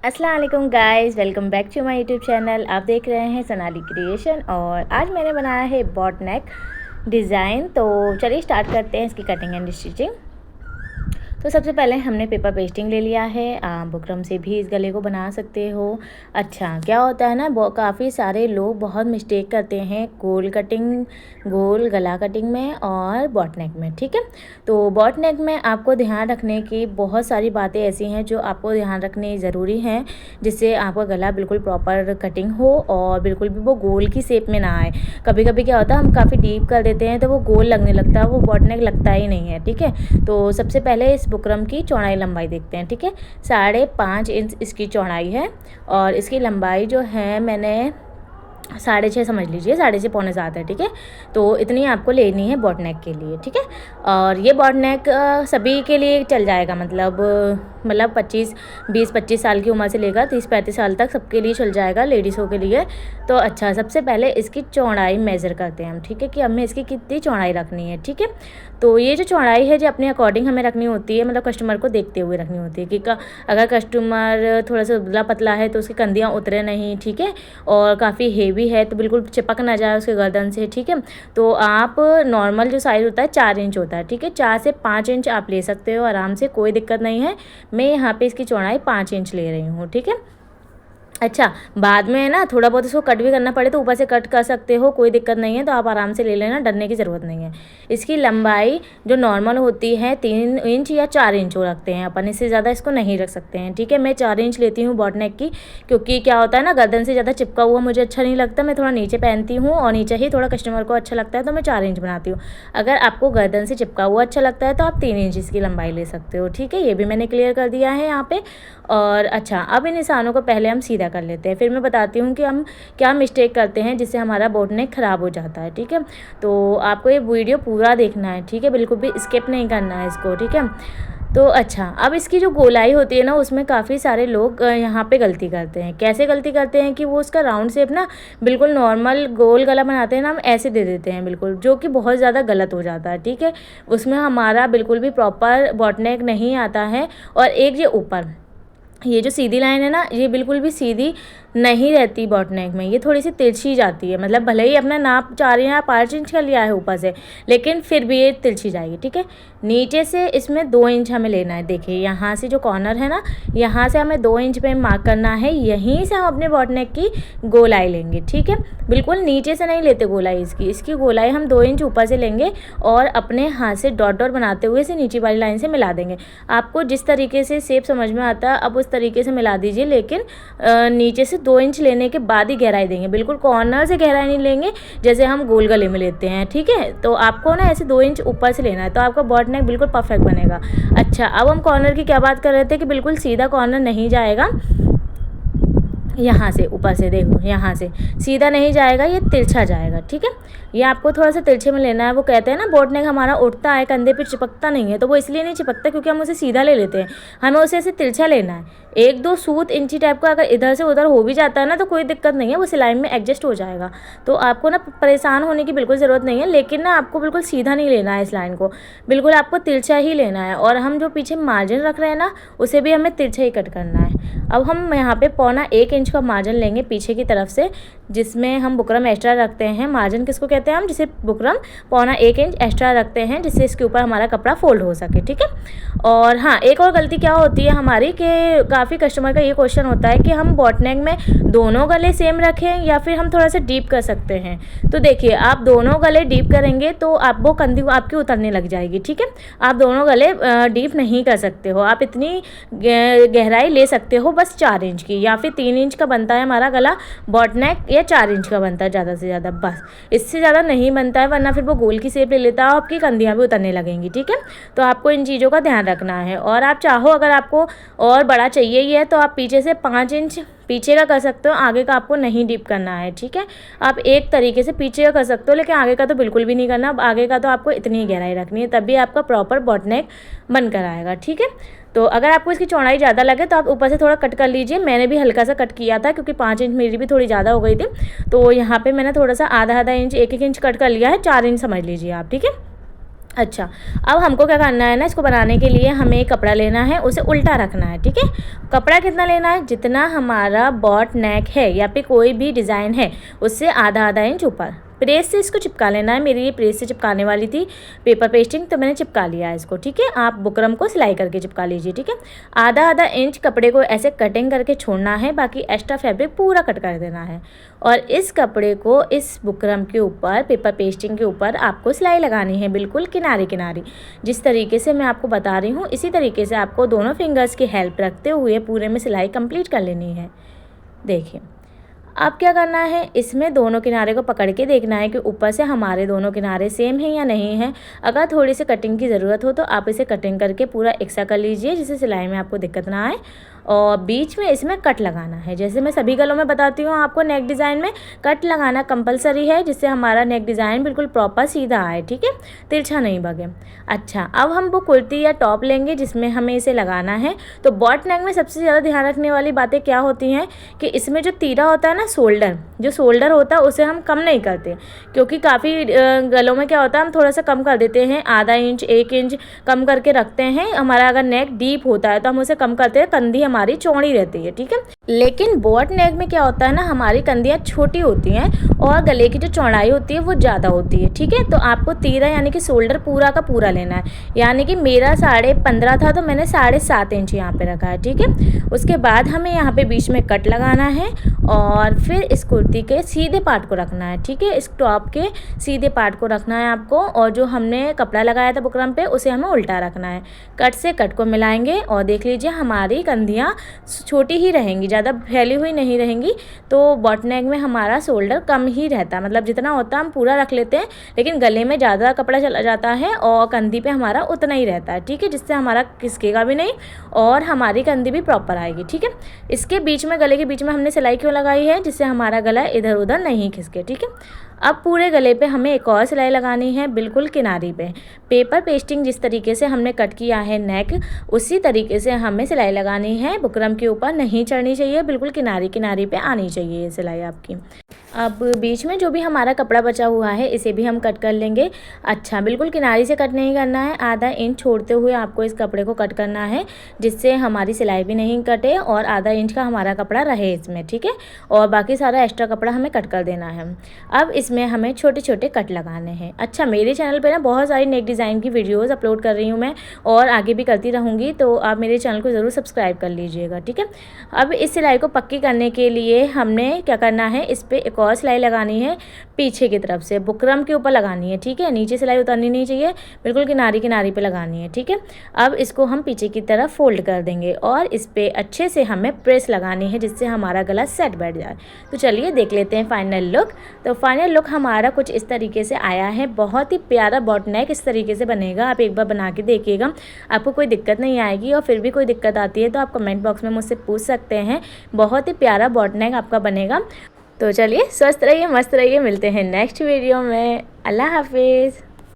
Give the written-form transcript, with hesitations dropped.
अस्सलाम वालेकुम guys, welcome back to my YouTube channel. आप देख रहे हैं सोनाली क्रिएशन और आज मैंने बनाया है बॉट नेक डिज़ाइन। तो चलिए स्टार्ट करते हैं इसकी कटिंग एंड स्टिचिंग। तो सबसे पहले हमने पेपर पेस्टिंग ले लिया है। बुकरम से भी इस गले को बना सकते हो। अच्छा, क्या होता है ना, काफ़ी सारे लोग बहुत मिस्टेक करते हैं गोल गला कटिंग में और बॉट नेक में। ठीक है, तो बॉट नेक में आपको ध्यान रखने की बहुत सारी बातें ऐसी हैं जो आपको ध्यान रखनी ज़रूरी हैं, जिससे आपका गला बिल्कुल प्रॉपर कटिंग हो और बिल्कुल भी वो गोल की शेप में ना आए। कभी कभी क्या होता है, हम काफ़ी डीप कर देते हैं तो वो गोल लगने लगता है, वो बॉट नेक लगता ही नहीं है। ठीक है, तो सबसे पहले इस बुकरम की चौड़ाई लंबाई देखते हैं। ठीक है, 5.5 इंच इसकी चौड़ाई है और इसकी लंबाई जो है मैंने 6.5 समझ लीजिए, 6.5 पौने 7 है। ठीक है, तो इतनी आपको लेनी है बॉट नेक के लिए। ठीक है, और ये बॉट नेक सभी के लिए चल जाएगा, मतलब 20-25 साल की उम्र से लेकर 30-35 साल तक सबके लिए चल जाएगा, लेडीज़ों के लिए। तो अच्छा, सबसे पहले इसकी चौड़ाई मेज़र करते हैं हम। ठीक है, कि हमें इसकी कितनी चौड़ाई रखनी है। ठीक है, तो ये जो चौड़ाई है जो अपने अकॉर्डिंग हमें रखनी होती है, मतलब कस्टमर को देखते हुए रखनी होती है कि अगर कस्टमर थोड़ा सा दुबला पतला है तो उसकी कंधियाँ उतरे नहीं। ठीक है, और काफ़ी हेवी है तो बिल्कुल चिपक ना जाए उसके गर्दन से। ठीक है, तो आप नॉर्मल जो साइज़ होता है 4 इंच होता है। ठीक है, 4 से 5 इंच आप ले सकते हो आराम से, कोई दिक्कत नहीं है। मैं यहाँ पे इसकी चौड़ाई 5 इंच ले रही हूँ। ठीक है, अच्छा, बाद में है ना थोड़ा बहुत इसको कट भी करना पड़े तो ऊपर से कट कर सकते हो, कोई दिक्कत नहीं है। तो आप आराम से ले लेना, डरने की ज़रूरत नहीं है। इसकी लंबाई जो नॉर्मल होती है 3 इंच या 4 इंच वो रखते हैं अपन, इससे ज़्यादा इसको नहीं रख सकते हैं। ठीक है, मैं 4 इंच लेती हूँ बॉट नेक की, क्योंकि क्या होता है ना, गर्दन से ज़्यादा चिपका हुआ मुझे अच्छा नहीं लगता। मैं थोड़ा नीचे पहनती हूँ और नीचे ही थोड़ा कस्टमर को अच्छा लगता है, तो मैं 4 इंच बनाती हूँ। अगर आपको गर्दन से चिपका हुआ अच्छा लगता है तो आप 3 इंच इसकी लंबाई ले सकते हो। ठीक है, ये भी मैंने क्लियर कर दिया है यहाँ पे। और अच्छा, अब इन निशानों को पहले हम सीधा कर लेते हैं, फिर मैं बताती हूँ कि हम क्या मिस्टेक करते हैं जिससे हमारा बॉट नेक ख़राब हो जाता है। ठीक है, तो आपको ये वीडियो पूरा देखना है। ठीक है, बिल्कुल भी स्किप नहीं करना है इसको। ठीक है, तो अच्छा, अब इसकी जो गोलाई होती है ना, उसमें काफ़ी सारे लोग यहाँ पे गलती करते हैं। कैसे गलती करते हैं कि वो उसका राउंड शेप ना बिल्कुल नॉर्मल गोल गला बनाते हैं ना, हम ऐसे दे देते हैं बिल्कुल, जो कि बहुत ज़्यादा गलत हो जाता है। ठीक है, उसमें हमारा बिल्कुल भी प्रॉपर बॉट नेक नहीं आता है। और एक ये ऊपर ये जो सीधी लाइन है ना, ये बिल्कुल भी सीधी नहीं रहती बॉट नेक में, ये थोड़ी सी तिरछी जाती है। मतलब भले ही अपना नाप 4 या 5 इंच का लिया है ऊपर से, लेकिन फिर भी ये तिरछी जाएगी। ठीक है, नीचे से इसमें 2 इंच हमें लेना है। देखिए, यहाँ से जो कॉर्नर है ना, यहाँ से हमें 2 इंच पे मार्क करना है, यहीं से हम अपने बॉट नेक की गोलाई लेंगे। ठीक है, बिल्कुल नीचे से नहीं लेते गोलाई इसकी गोलाई हम 2 इंच ऊपर से लेंगे और अपने हाथ से डॉट डॉट बनाते हुए इसे नीचे वाली लाइन से मिला देंगे। आपको जिस तरीके से शेप समझ में आता है अब उस तरीके से मिला दीजिए, लेकिन नीचे से 2 इंच लेने के बाद ही गहराई देंगे, बिल्कुल कॉर्नर से गहराई नहीं लेंगे जैसे हम गोल गले में लेते हैं। ठीक है, तो आपको ना ऐसे 2 इंच ऊपर से लेना है, तो आपका बॉट नेक बिल्कुल परफेक्ट बनेगा। अच्छा, अब हम कॉर्नर की क्या बात कर रहे थे कि बिल्कुल सीधा कॉर्नर नहीं जाएगा, यहाँ से ऊपर से देखो, यहाँ से सीधा नहीं जाएगा, ये तिरछा जाएगा। ठीक है, ये आपको थोड़ा सा तिरछे में लेना है। वो कहते हैं ना बॉट नेक हमारा उठता है कंधे पे चिपकता नहीं है, तो वो इसलिए नहीं चिपकता क्योंकि हम उसे सीधा ले लेते हैं, हमें उसे ऐसे तिरछा लेना है। 1-2 सूत इंची टाइप का अगर इधर से उधर हो भी जाता है ना तो कोई दिक्कत नहीं है, वो सिलाई में एडजस्ट हो जाएगा। तो आपको ना परेशान होने की बिल्कुल ज़रूरत नहीं है, लेकिन ना आपको बिल्कुल सीधा नहीं लेना है इस लाइन को, बिल्कुल आपको तिरछा ही लेना है। और हम जो पीछे मार्जिन रख रहे हैं ना, उसे भी हमें तिरछा ही कट करना है। अब हम यहाँ पे 1.25 इंच का मार्जिन लेंगे पीछे की तरफ से, जिसमें हम बुकरम एक्स्ट्रा रखते हैं। मार्जिन किसको कहते हैं हम, जिसे बुकरम 1.25 इंच एक्स्ट्रा रखते हैं, जिससे इसके ऊपर हमारा कपड़ा फोल्ड हो सके। ठीक है, और हाँ, एक और गलती क्या होती है हमारी कि काफ़ी कस्टमर का ये क्वेश्चन होता है कि हम बॉट नेक में दोनों गले सेम रखें या फिर हम थोड़ा सा डीप कर सकते हैं। तो देखिए, आप दोनों गले डीप करेंगे तो आप वो कंधी आपकी उतरने लग जाएगी। ठीक है, आप दोनों गले डीप नहीं कर सकते हो, आप इतनी गहराई ले सकते हो बस 4 इंच की, या फिर 3 इंच का बनता है हमारा गला बॉट नेक, या 4 इंच का बनता है ज़्यादा से ज़्यादा, बस इससे ज़्यादा नहीं बनता है, वरना फिर वो गोल की शेप ले लेता है और आपकी कंधियाँ भी उतरने लगेंगी। ठीक है, तो आपको इन चीज़ों का ध्यान रखना है। और आप चाहो, अगर आपको और बड़ा चाहिए ही है तो आप पीछे से 5 इंच पीछे का कर सकते हो, आगे का आपको नहीं डीप करना है। ठीक है, आप एक तरीके से पीछे का कर सकते हो, लेकिन आगे का तो बिल्कुल भी नहीं करना। अब आगे का तो आपको इतनी गहराई रखनी है, तभी आपका प्रॉपर बॉट नेक बनकर आएगा। ठीक है, तो अगर आपको इसकी चौड़ाई ज़्यादा लगे तो आप ऊपर से थोड़ा कट कर लीजिए। मैंने भी हल्का सा कट किया था क्योंकि 5 इंच मेरी भी थोड़ी ज़्यादा हो गई थी, तो यहाँ पे मैंने थोड़ा सा आधा इंच 1-1 इंच कट कर लिया है, 4 इंच समझ लीजिए आप। ठीक है, अच्छा, अब हमको क्या करना है ना, इसको बनाने के लिए हमें एक कपड़ा लेना है, उसे उल्टा रखना है, ठीक है। कपड़ा कितना लेना है, जितना हमारा बॉट नेक है या फिर कोई भी डिज़ाइन है उससे आधा आधा इंच ऊपर प्रेस से इसको चिपका लेना है। मेरी ये प्रेस से चिपकाने वाली थी पेपर पेस्टिंग, तो मैंने चिपका लिया है इसको, ठीक है। आप बुकरम को सिलाई करके चिपका लीजिए, ठीक है। आधा आधा इंच कपड़े को ऐसे कटिंग करके छोड़ना है, बाकी एक्स्ट्रा फैब्रिक पूरा कट कर देना है। और इस कपड़े को इस बुकरम के ऊपर पेपर पेस्टिंग के ऊपर आपको सिलाई लगानी है, बिल्कुल किनारे किनारे। जिस तरीके से मैं आपको बता रही हूँ इसी तरीके से आपको दोनों फिंगर्स की हेल्प रखते हुए पूरे में सिलाई कंप्लीट कर लेनी है। देखिए अब क्या करना है, इसमें दोनों किनारे को पकड़ के देखना है कि ऊपर से हमारे दोनों किनारे सेम है या नहीं है। अगर थोड़ी सी कटिंग की ज़रूरत हो तो आप इसे कटिंग करके पूरा एकसा कर लीजिए, जिससे सिलाई में आपको दिक्कत ना आए। और बीच में इसमें कट लगाना है, जैसे मैं सभी गलों में बताती हूँ आपको नेक डिज़ाइन में कट लगाना कंपलसरी है, जिससे हमारा नेक डिज़ाइन बिल्कुल प्रॉपर सीधा आए, ठीक है, तिरछा नहीं भगे। अच्छा, अब हम वो कुर्ती या टॉप लेंगे जिसमें हमें इसे लगाना है। तो बॉट नेक में सबसे ज़्यादा ध्यान रखने वाली बातें क्या होती हैं कि इसमें जो तीरा होता है ना, शोल्डर होता है उसे हम कम नहीं करते, क्योंकि काफ़ी गलों में क्या होता है हम थोड़ा सा कम कर देते हैं, आधा इंच 1 इंच कम करके रखते हैं। हमारा अगर नेक डीप होता है तो हम उसे कम करते हैं, कंधी हमारी चौड़ी रहती है, ठीक है। लेकिन बॉट नेक में क्या होता है ना, हमारी कंधियाँ छोटी होती हैं और गले की जो चौड़ाई होती है वो ज़्यादा होती है, ठीक है। तो आपको तीरा यानी कि शोल्डर पूरा का पूरा लेना है, यानी कि मेरा 15.5 था तो मैंने 7.5 इंच यहाँ पे रखा है, ठीक है। उसके बाद हमें यहाँ पे बीच में कट लगाना है और फिर इस कुर्ती के सीधे पार्ट को रखना है, ठीक है। इस टॉप के सीधे पार्ट को रखना है आपको, और जो हमने कपड़ा लगाया था बुकरम पे उसे हमें उल्टा रखना है। कट से कट को मिलाएंगे और देख लीजिए हमारी कंधियाँ छोटी ही रहेंगी, ज़्यादा फैली हुई नहीं रहेंगी। तो बॉट नेक में हमारा शोल्डर कम ही रहता है, मतलब जितना होता है हम पूरा रख लेते हैं, लेकिन गले में ज़्यादा कपड़ा चला जाता है और कंधी पे हमारा उतना ही रहता है, ठीक है, जिससे हमारा खिसकेगा भी नहीं और हमारी कंधी भी प्रॉपर आएगी, ठीक है। इसके बीच में, गले के बीच में हमने सिलाई क्यों लगाई है, जिससे हमारा गला इधर उधर नहीं खिसके, ठीक है। अब पूरे गले पे हमें एक और सिलाई लगानी है, बिल्कुल किनारी पे। पेपर पेस्टिंग जिस तरीके से हमने कट किया है नेक, उसी तरीके से हमें सिलाई लगानी है। बुकरम के ऊपर नहीं चढ़नी चाहिए, बिल्कुल किनारी किनारी पे आनी चाहिए ये सिलाई आपकी। अब बीच में जो भी हमारा कपड़ा बचा हुआ है इसे भी हम कट कर लेंगे। अच्छा, बिल्कुल किनारी से कट नहीं करना है, आधा इंच छोड़ते हुए आपको इस कपड़े को कट करना है, जिससे हमारी सिलाई भी नहीं कटे और आधा इंच का हमारा कपड़ा रहे इसमें, ठीक है। और बाकी सारा एक्स्ट्रा कपड़ा हमें कट कर देना है। अब इसमें हमें छोटे छोटे कट लगाने हैं। अच्छा, मेरे चैनल पर ना बहुत सारी नेक डिज़ाइन की वीडियोज़ अपलोड कर रही हूँ मैं, और आगे भी करती रहूँगी, तो आप मेरे चैनल को ज़रूर सब्सक्राइब कर लीजिएगा, ठीक है। अब इस सिलाई को पक्की करने के लिए हमने क्या करना है, इस पर एक और सिलाई लगानी है, पीछे की तरफ से बुकरम के ऊपर लगानी है, ठीक है। नीचे सिलाई उतारनी नहीं चाहिए, बिल्कुल किनारी किनारी पे लगानी है, ठीक है। अब इसको हम पीछे की तरफ फोल्ड कर देंगे और इस पर अच्छे से हमें प्रेस लगानी है, जिससे हमारा गला सेट बैठ जाए। तो चलिए देख लेते हैं फाइनल लुक। तो फाइनल लुक हमारा कुछ इस तरीके से आया है, बहुत ही प्यारा बॉट नेक इस तरीके से बनेगा। आप एक बार बना के देखिएगा, आपको कोई दिक्कत नहीं आएगी, और फिर भी कोई दिक्कत आती है तो आप कमेंट बॉक्स में मुझसे पूछ सकते हैं। बहुत ही प्यारा बॉट नेक आपका बनेगा। तो चलिए, स्वस्थ रहिए, मस्त रहिए, मिलते हैं नेक्स्ट वीडियो में। अल्लाह हाफिज़।